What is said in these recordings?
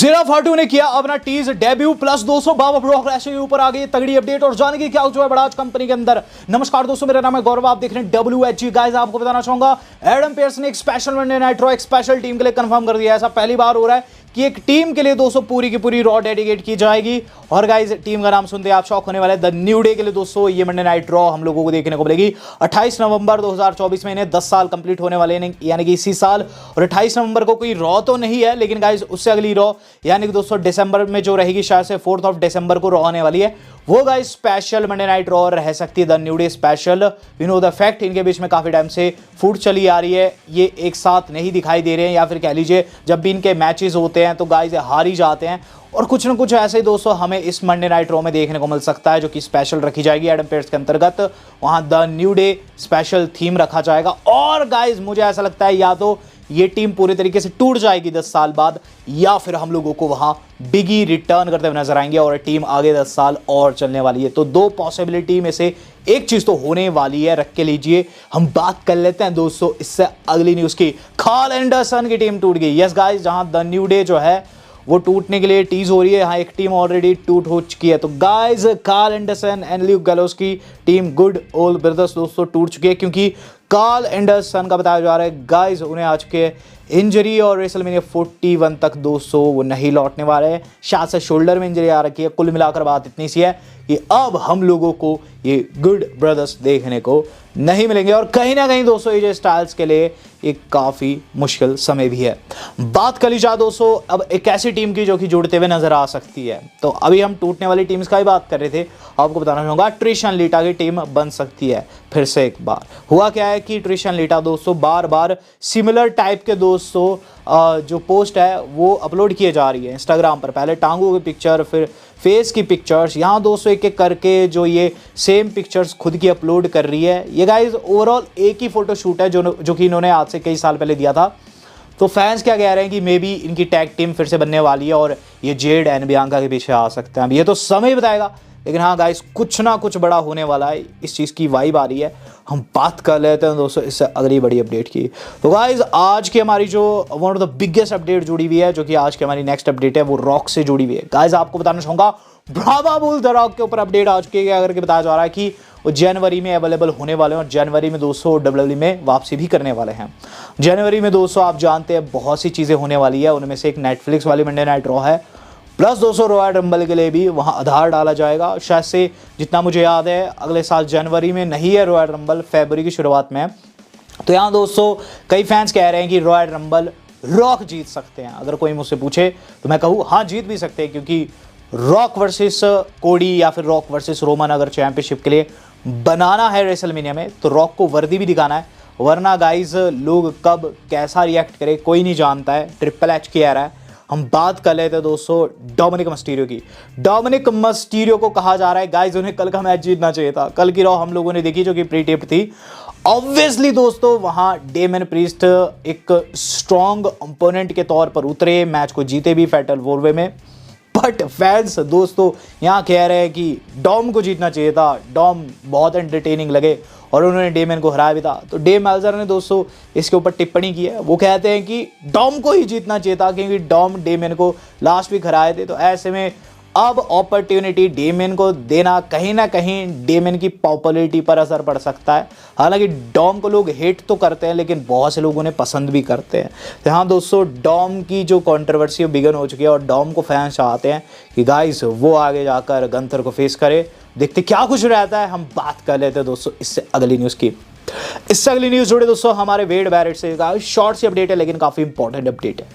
जेरा फाटू ने किया अपना टीज डेब्यू प्लस 200 बाबा ब्रॉक लेसनर के ऊपर आ गई तगड़ी अपडेट और जाने की क्या जो है बड़ा आज कंपनी के अंदर। नमस्कार दोस्तों, मेरा नाम है गौरव, आप देख रहे हैं WHG। गाइस आपको बताना चाहूंगा एडम पेयर्स ने एक स्पेशल मंडे नाइट रॉ एक स्पेशल टीम के लिए कंफर्म कर दिया है। ऐसा पहली बार हो रहा है कि एक टीम के लिए दोस्तों पूरी की पूरी रॉ डेडिकेट की जाएगी। और गाइस टीम का नाम सुनते आप शॉक होने वाले, द न्यू डे के लिए दोस्तों ये मंडे नाइट रॉ हम लोगों को देखने को मिलेगी 28 नवंबर 2024 में। इन्हें 10 साल कंप्लीट होने वाले हैं, यानी कि इसी साल। और 28 नवंबर को कोई रॉ तो नहीं है, लेकिन गाइस उससे अगली रॉ यानी कि दोस्तों दिसंबर में जो रहेगी, शायद से 4 दिसंबर को रॉ आने वाली है। वो guys special Monday night raw रह सकती है, the new day special. You know the fact, इनके बीच में काफी टाइम से फूट चली आ रही है, ये एक साथ नहीं दिखाई दे रहे हैं, या फिर कह लीजिए जब भी इनके मैचेस होते हैं तो गाइस हार ही जाते हैं। और कुछ ना कुछ ऐसे ही दोस्तों हमें इस मंडे नाइट रॉ में देखने को मिल सकता है, जो कि स्पेशल रखी जाएगी एडम पेयर्स के अंतर्गत। वहां the new day special theme रखा जाएगा। और गाइस मुझे ऐसा लगता है या तो ये टीम पूरी तरीके से टूट जाएगी 10 साल बाद, या फिर हम लोगों को वहां बिगी रिटर्न करते हुए नजर आएंगे और टीम आगे 10 साल और चलने वाली है। तो दो पॉसिबिलिटी में से एक चीज तो होने वाली है, रख के लीजिए। हम बात कर लेते हैं दोस्तों इससे अगली न्यूज की। कार्ल एंडरसन की टीम टूट गई। यस गाइस, जहां द न्यू डे जो है वो टूटने के लिए टीज हो रही है, यहाँ एक टीम ऑलरेडी टूट हो चुकी है। तो guys Carl Anderson and Luke Gallows की टीम गुड ओल्ड ब्रदर्स दोस्तों टूट चुकी है, क्योंकि कार्ल एंडरसन का बताया जा रहा है गाइस उन्हें आज के इंजरी और रेसलमेनिया 41 तक दोस्तों वो नहीं लौटने वाले हैं। शायद से शोल्डर में इंजरी आ रखी है। कुल मिलाकर बात इतनी सी है कि अब हम लोगों को ये गुड ब्रदर्स देखने को नहीं मिलेंगे, और कहीं ना कहीं दोस्तों एजे स्टाइल्स के लिए एक काफ़ी मुश्किल समय भी है। बात कर ली जाए दोस्तों अब एक ऐसी टीम की जो कि जुड़ते हुए नजर आ सकती है। तो अभी हम टूटने वाली टीम्स का ही बात कर रहे थे, आपको बताना चाहूँगा ट्रिशन लीटा की टीम बन सकती है फिर से एक बार। हुआ क्या है कि ट्रिशन लीटा दोस्तों बार बार सिमिलर टाइप के दोस्तों जो पोस्ट है वो अपलोड किए जा रही है इंस्टाग्राम पर। पहले टांगों की पिक्चर, फिर फेस की पिक्चर्स, यहाँ दोस्तों एक एक करके जो ये सेम पिक्चर्स खुद की अपलोड कर रही है। ये गाइज ओवरऑल एक ही फोटो शूट है जो कि इन्होंने आज से कई साल पहले दिया था। तो फैंस क्या कह रहे हैं कि मे बी इनकी टैग टीम फिर से बनने वाली है और ये जेड एंड बियांका के पीछे आ सकते हैं। अब ये तो समय बताएगा, लेकिन हाँ गाइस कुछ ना कुछ बड़ा होने वाला है, इस चीज़ की वाइब आ रही है। हम बात कर लेते हैं दोस्तों इससे अगली बड़ी अपडेट की। तो गाइस आज की हमारी जो one of the biggest update जुड़ी हुई है, जो कि आज की हमारी नेक्स्ट अपडेट है, वो रॉक से जुड़ी हुई है। गाइस आपको बताना चाहूँगा ब्रावा बुल द रॉक के ऊपर अपडेट आ चुकी है, करके बताया जा रहा है कि वो जनवरी में अवेलेबल होने वाले हैं और जनवरी में दोस्तों WWE में वापसी भी करने वाले हैं। जनवरी में दोस्तों आप जानते हैं बहुत सी चीज़ें होने वाली है, उनमें से एक नेटफ्लिक्स वाली मंडे नाइट रॉ है, प्लस दोस्तों रॉयल रंबल के लिए भी वहाँ आधार डाला जाएगा। शायद से जितना मुझे याद है अगले साल जनवरी में नहीं है रॉयल रंबल, फरवरी की शुरुआत में है। तो यहाँ दोस्तों कई फैंस कह रहे हैं कि रॉयल रंबल रॉक जीत सकते हैं। अगर कोई मुझसे पूछे तो मैं कहूँ हाँ जीत भी सकते हैं, क्योंकि रॉक वर्सेस कोडी या फिर रॉक वर्सेस रोमन अगर चैंपियनशिप के लिए बनाना है रेसलमेनिया में, तो रॉक को वर्दी भी दिखाना है। वरना गाइज लोग कब कैसा रिएक्ट करे कोई नहीं जानता है। ट्रिपल एच की एरा है। हम बात कर लेते हैं दोस्तों डोमिनिक मस्टीरियो की। डोमिनिक मस्टीरियो को कहा जा रहा है गाइज उन्हें कल का मैच जीतना चाहिए था। कल की रॉ हम लोगों ने देखी जो कि प्री टेप थी। ऑब्वियसली दोस्तों वहां डेमन प्रीस्ट एक स्ट्रॉन्ग ओपोनेंट के तौर पर उतरे, मैच को जीते भी फैटल 4 वे में। बट फैंस दोस्तों यहाँ कह रहे हैं कि डॉम को जीतना चाहिए था, डॉम बहुत एंटरटेनिंग लगे और उन्होंने डेमन को हराया भी था। तो डेम मेल्जर ने दोस्तों इसके ऊपर टिप्पणी की है। वो कहते हैं कि डॉम को ही जीतना चाहिए था, क्योंकि डॉम डेमन को लास्ट वीक हराए थे। तो ऐसे में अब अपॉर्चुनिटी डेमन को देना कहीं ना कहीं डेमन की पॉपुलैरिटी पर असर पड़ सकता है। हालांकि डॉम को लोग हेट तो करते हैं, लेकिन बहुत से लोग उन्हें पसंद भी करते हैं। तो हाँ दोस्तों डॉम की जो कंट्रोवर्सी बिगन हो चुकी है और डॉम को फैंस चाहते हैं कि गाइस वो आगे जाकर गंथर को फेस करे। देखते क्या कुछ रहता है। हम बात कर लेते हैं दोस्तों इससे अगली न्यूज़ की। इससे अगली न्यूज़ जुड़े दोस्तों हमारे वेड बैरेट से। शॉर्ट सी अपडेट है लेकिन काफ़ी इंपॉर्टेंट अपडेट है।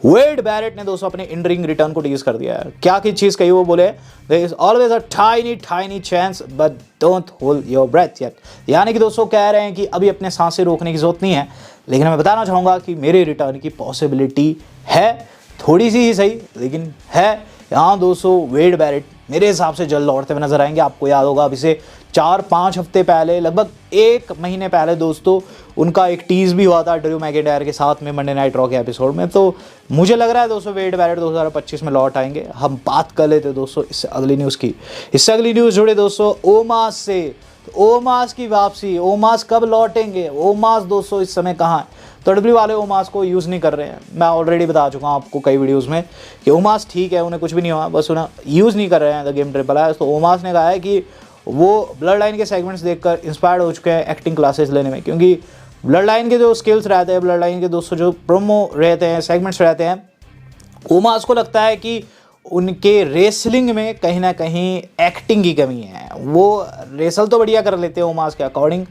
वेड बैरेट ने दोस्तों अपने इन रिंग रिटर्न को टीज कर दिया है। क्या की चीज़ कही वो बोले, there is always a tiny chance but don't hold your breath yet. यानी कि दोस्तों कह रहे हैं कि अभी अपने सांसें रोकने की जरूरत नहीं है, लेकिन मैं बताना चाहूँगा कि मेरे रिटर्न की पॉसिबिलिटी है, थोड़ी सी ही सही लेकिन है। यहाँ दोस्तों वेड बैरेट मेरे हिसाब से जल्द लौटते हुए नजर आएंगे। आपको याद होगा अभी से 4-5 हफ्ते पहले, लगभग 1 महीने पहले दोस्तों उनका एक टीज भी हुआ था ड्रू मैकिंटायर के साथ में मंडे नाइट रॉ के एपिसोड में। तो मुझे लग रहा है दोस्तों वेड बैरेट 2025 में लौट आएंगे। हम बात कर लेते दोस्तों इससे अगली न्यूज़ की। इससे अगली न्यूज़ जुड़े दोस्तों ओमास से। ओमास की वापसी, ओमास कब लौटेंगे, ओमास दोस्तों इस समय कहाँ है। तो डब्ल्यू वाले ओमास को यूज़ नहीं कर रहे हैं। मैं ऑलरेडी बता चुका हूँ आपको कई वीडियोज़ में कि ओमास ठीक है, उन्हें कुछ भी नहीं हुआ, बस उन्हें यूज़ नहीं कर रहे हैं द गेम ट्रिपल एस। तो ओमास ने कहा है कि वो ब्लड लाइन के सेगमेंट्स देखकर इंस्पायर्ड हो चुके हैं एक्टिंग क्लासेस लेने में, क्योंकि ब्लड लाइन के जो स्किल्स रहते हैं, ब्लड लाइन के दोस्तों जो प्रोमो रहते हैं, सेगमेंट्स रहते हैं, ओमास को लगता है कि उनके रेसलिंग में कहीं ना कहीं एक्टिंग की कमी है। वो रेसल तो बढ़िया कर लेते हैं ओमास के अकॉर्डिंग,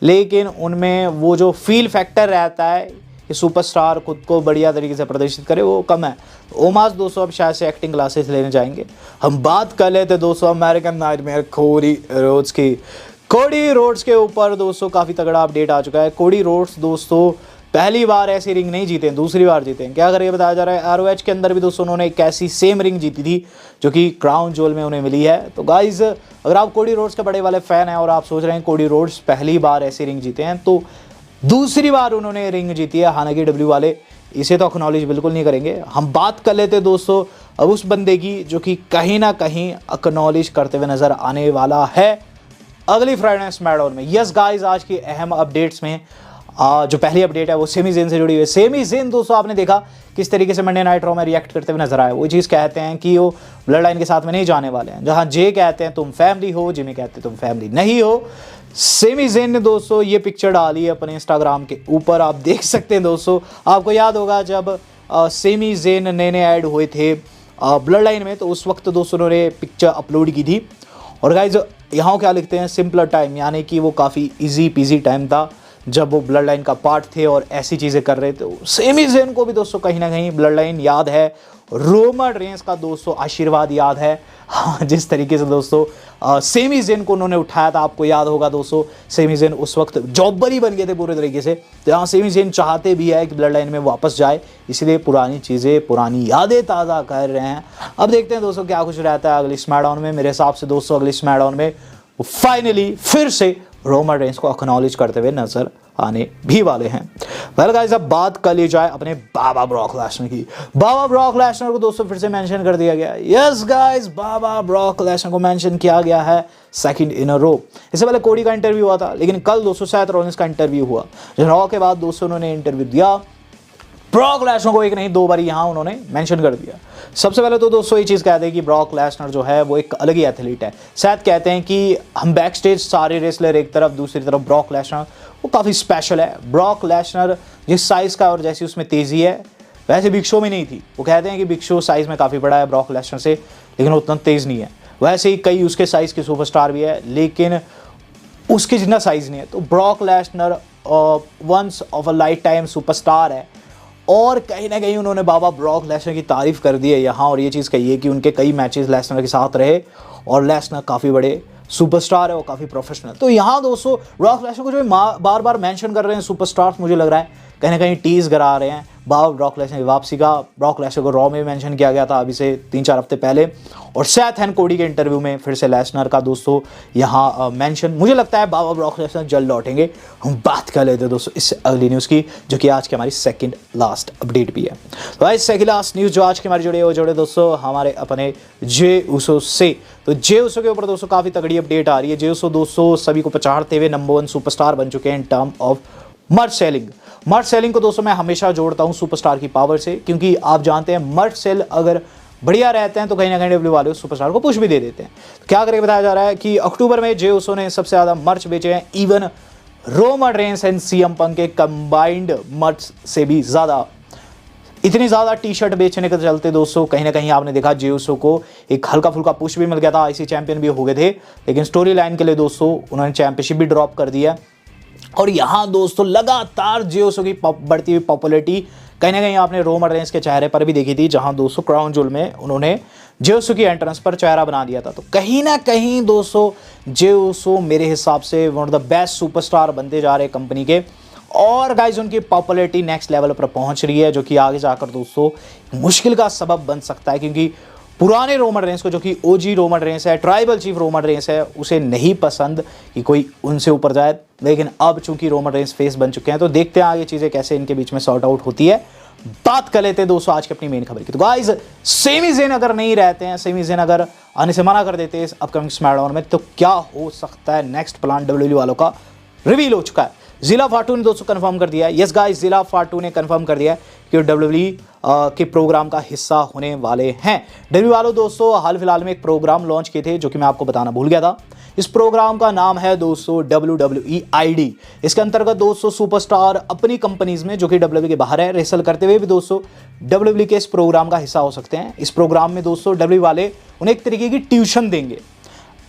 लेकिन उनमें वो जो फील फैक्टर रहता है कि सुपरस्टार खुद को बढ़िया तरीके से प्रदर्शित करे, वो कम है। तो ओमास दोस्तों अब शायद से एक्टिंग क्लासेस लेने जाएंगे। हम बात कर लेते दोस्तों अमेरिकन नाइटमेयर कोडी रोड्स की। कोडी रोड्स के ऊपर दोस्तों काफ़ी तगड़ा अपडेट आ चुका है। कोडी रोड्स दोस्तों पहली बार ऐसी रिंग नहीं जीते हैं, दूसरी बार जीते हैं। क्या करके बताया जा रहा है, ROH के अंदर भी दोस्तों उन्होंने एक ऐसी सेम रिंग जीती थी जो कि क्राउन ज्वेल में उन्हें मिली है। तो गाइज अगर आप कोडी रोड्स के बड़े वाले फैन हैं और आप सोच रहे हैं कोडी रोड्स पहली बार ऐसी रिंग जीते हैं, तो दूसरी बार उन्होंने रिंग जीती है। हालांकि डब्ल्यू वाले इसे तो एक्नॉलेज बिल्कुल नहीं करेंगे। हम बात कर लेते हैं दोस्तों अब उस बंदे की जो कि कहीं ना कहीं एक्नॉलेज करते हुए नजर आने वाला है अगली फ्राइडे स्मैकडाउन में। यस गाइज, आज की अहम अपडेट्स में जो पहली अपडेट है वो सेमी ज़ेन से जुड़ी हुई है। सेमी ज़ेन दोस्तों आपने देखा किस तरीके से मंडे नाइट रॉ में रिएक्ट करते हुए नजर आया। वो चीज़ कहते हैं कि वो ब्लड लाइन के साथ में नहीं जाने वाले हैं। जहां जे कहते हैं तुम फैमिली हो, जिमी कहते हैं तुम फैमिली नहीं हो। सेमी ज़ेन ने दोस्तों ये पिक्चर डाली है अपने इंस्टाग्राम के ऊपर, आप देख सकते हैं दोस्तों। आपको याद होगा जब सेमी ज़ेन नए ऐड हुए थे ब्लड लाइन में, तो उस वक्त दोस्तों उन्होंने पिक्चर अपलोड की थी। और गाइज यहाँ क्या लिखते हैं, सिंपलर टाइम, यानी कि वो काफ़ी ईजी पीजी टाइम था जब वो ब्लड लाइन का पार्ट थे और ऐसी चीज़ें कर रहे थे। सेमी ज़ेन को भी दोस्तों कहीं ना कहीं ब्लड लाइन याद है, रोमन रेंस का दोस्तों आशीर्वाद याद है। हाँ, जिस तरीके से दोस्तों सेमी ज़ेन को उन्होंने उठाया था, आपको याद होगा दोस्तों, सेमी ज़ेन उस वक्त जॉबर ही बन गए थे पूरे तरीके से। तो यहाँ सेमी ज़ेन चाहते भी है कि ब्लड लाइन में वापस जाए, इसलिए पुरानी चीज़ें, पुरानी यादें ताज़ा कर रहे हैं। अब देखते हैं दोस्तों क्या कुछ रहता है अगली स्मैकडाउन में। मेरे हिसाब से दोस्तों अगली स्मैकडाउन में वो फाइनली फिर से रोमन रेंस को एक्नॉलेज करते हुए नजर आने भी वाले हैं। वेल गाइस, अब बात कर ली जाए अपने बाबा ब्रॉक लेसनर की। बाबा ब्रॉक लेसनर को दोस्तों फिर से मेंशन कर दिया गया। यस गाइस, बाबा ब्रॉक लेसनर को मेंशन किया गया है सेकंड इन अ रो। इससे पहले कोडी का इंटरव्यू हुआ था, लेकिन कल दोस्तों सेथ रॉलिंस का इंटरव्यू हुआ। रॉ के बाद दोस्तों उन्होंने इंटरव्यू दिया। ब्रॉक लेसनर को एक नहीं दो बार यहाँ उन्होंने मेंशन कर दिया। सबसे पहले तो दोस्तों ये चीज़ कहते हैं कि ब्रॉक लेसनर जो है वो एक अलग ही एथलीट है। शायद कहते हैं कि हम बैक स्टेज सारे रेसलर एक तरफ, दूसरी तरफ ब्रॉक लेसनर वो काफ़ी स्पेशल है। ब्रॉक लेसनर जिस साइज़ का और जैसी उसमें तेज़ी है वैसे बिग शो में नहीं थी। वो कहते हैं कि बिग शो साइज़ में काफ़ी बड़ा है ब्रॉक लेसनर से, लेकिन उतना तेज़ नहीं है। वैसे ही कई उसके साइज़ के सुपरस्टार भी है, लेकिन उसके जितना साइज़ नहीं है। तो Brock Lesnar once of a lifetime superstar है। और कहीं ना कहीं उन्होंने बाबा ब्रॉक लेसनर की तारीफ़ कर दी है यहाँ, और ये चीज़ कही है कि उनके कई मैचेस लेसनर के साथ रहे और लेसनर काफ़ी बड़े सुपरस्टार है, वो काफ़ी प्रोफेशनल। तो यहाँ दोस्तों ब्रॉक लेसनर को जो बार बार मेंशन कर रहे हैं सुपरस्टार्स, मुझे लग रहा है कहीं ना कहीं टीज़ करा रहे हैं बाबा ब्रॉक लेसनर की वापसी का। ब्रॉक लेसनर को रॉ में मेंशन किया गया था अभी से 3-4 हफ्ते पहले, और सेथ एंड कोडी के इंटरव्यू में फिर से लेसनर का दोस्तों यहाँ मेंशन। मुझे लगता है बाबा ब्रॉक लेसनर जल्द लौटेंगे। हम बात कर लेते हैं दोस्तों इससे अगली न्यूज़ की, जो कि आज की हमारी सेकंड लास्ट अपडेट भी है। तो आज सेकंड लास्ट न्यूज़ जो आज की हमारी जुड़े दोस्तों हमारे अपने जे उसो से। तो जे उसो के ऊपर दोस्तों काफ़ी तगड़ी अपडेट आ रही है। जे उसो दोस्तों सभी को पछाड़ते हुए नंबर 1 सुपरस्टार बन चुके हैं इन टर्म ऑफ मर्च सेलिंग। मर्च सेलिंग को दोस्तों मैं हमेशा जोड़ता हूं सुपरस्टार की पावर से, क्योंकि आप जानते हैं मर्च सेल अगर बढ़िया रहते हैं तो कहीं ना कहीं डब्ल्यू वाले सुपरस्टार को पुश भी दे देते हैं। तो क्या करके बताया जा रहा है कि अक्टूबर में जे उसो ने सबसे ज़्यादा मर्च बेचे हैं, even Roman Reigns and CM Punk के कंबाइंड मर्च से भी ज़्यादा। इतनी ज़्यादा टी शर्ट बेचने के चलते दोस्तों कहीं ना कहीं आपने देखा जे उसो को एक हल्का फुल्का पुश भी मिल गया था, आईसी चैंपियन भी हो गए थे, लेकिन स्टोरी लाइन के लिए दोस्तों उन्होंने चैंपियनशिप भी ड्रॉप कर दिया। और यहाँ दोस्तों लगातार जे उसो की बढ़ती हुई पॉपुलैरिटी कहीं ना कहीं आपने रोमन रेंस के चेहरे पर भी देखी थी, जहां दोस्तों क्राउन ज्वेल में उन्होंने जे उसो की एंट्रेंस पर चेहरा बना दिया था। तो कहीं ना कहीं दोस्तों जे उसो मेरे हिसाब से one of the best superstar बनते जा रहे कंपनी के। और गाइज उनकी पॉपुलैरिटी नेक्स्ट लेवल पर पहुंच रही है, जो कि आगे जाकर दोस्तों मुश्किल का सबब बन सकता है, क्योंकि पुराने रोमन रेंस को, जो कि ओजी रोमन रेंस है, ट्राइबल चीफ रोमन रेंस है, उसे नहीं पसंद कि कोई उनसे ऊपर जाए। लेकिन अब चूंकि रोमन रेंस फेस बन चुके हैं, तो देखते हैं आगे चीज़ें कैसे इनके बीच में सॉर्ट आउट होती है। बात कर लेते हैं दोस्तों आज की अपनी मेन खबर की। तो गाइज सेमी ज़ेन अगर नहीं रहते हैं, सेमी ज़ेन अगर आने से मना कर देते हैं इस अपकमिंग स्मैकडाउन में, तो क्या हो सकता है नेक्स्ट प्लान डब्ल्यूडब्ल्यूई वालों का रिवील हो चुका है। जिला फाटू ने दोस्तों कंफर्म कर दिया है, यस गाइस जिला फाटू ने कंफर्म कर दिया है कि WWE के प्रोग्राम का हिस्सा होने वाले हैं। WWE वालों दोस्तों हाल फिलहाल में एक प्रोग्राम लॉन्च किए थे जो कि मैं आपको बताना भूल गया था। इस प्रोग्राम का नाम है दोस्तों WWE ID। इसके अंतर्गत दोस्तों सुपरस्टार अपनी कंपनीज में जो कि WWE के बाहर है रेसल करते हुए भी दोस्तों WWE के इस प्रोग्राम का हिस्सा हो सकते हैं। इस प्रोग्राम में दोस्तों WWE वाले उन्हें एक तरीके की ट्यूशन देंगे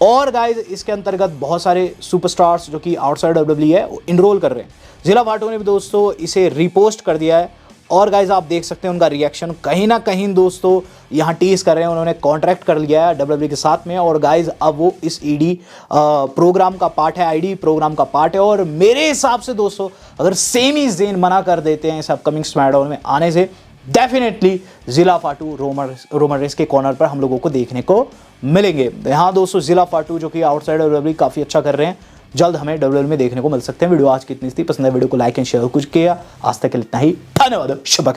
और गाइज इसके अंतर्गत बहुत सारे सुपरस्टार्स जो कि आउटसाइड WWE है वो इनरोल कर रहे हैं। जिला फाटू ने भी दोस्तों इसे रीपोस्ट कर दिया है और गाइज आप देख सकते हैं उनका रिएक्शन कहीं ना कहीं दोस्तों यहाँ टीज कर रहे हैं। उन्होंने कॉन्ट्रैक्ट कर लिया है WWE के साथ में और गाइज अब वो इस ईडी प्रोग्राम का पार्ट है, आईडी प्रोग्राम का पार्ट है। और मेरे हिसाब से दोस्तों अगर सेमी ज़ेन मना कर देते हैं इस अपकमिंग स्मैकडाउन में आने से, डेफिनेटली जिला फाटू रोमन रेस के कॉर्नर पर हम लोगों को देखने को मिलेंगे। यहाँ दोस्तों जिला फाटू जो कि आउटसाइड WWE काफ़ी अच्छा कर रहे हैं, जल्द हमें WWE में देखने को मिल सकते हैं। वीडियो आज की इतनी थी, पसंद है वीडियो को लाइक एंड शेयर कुछ किया। आज तक के लिए इतना ही, धन्यवाद, शुभ।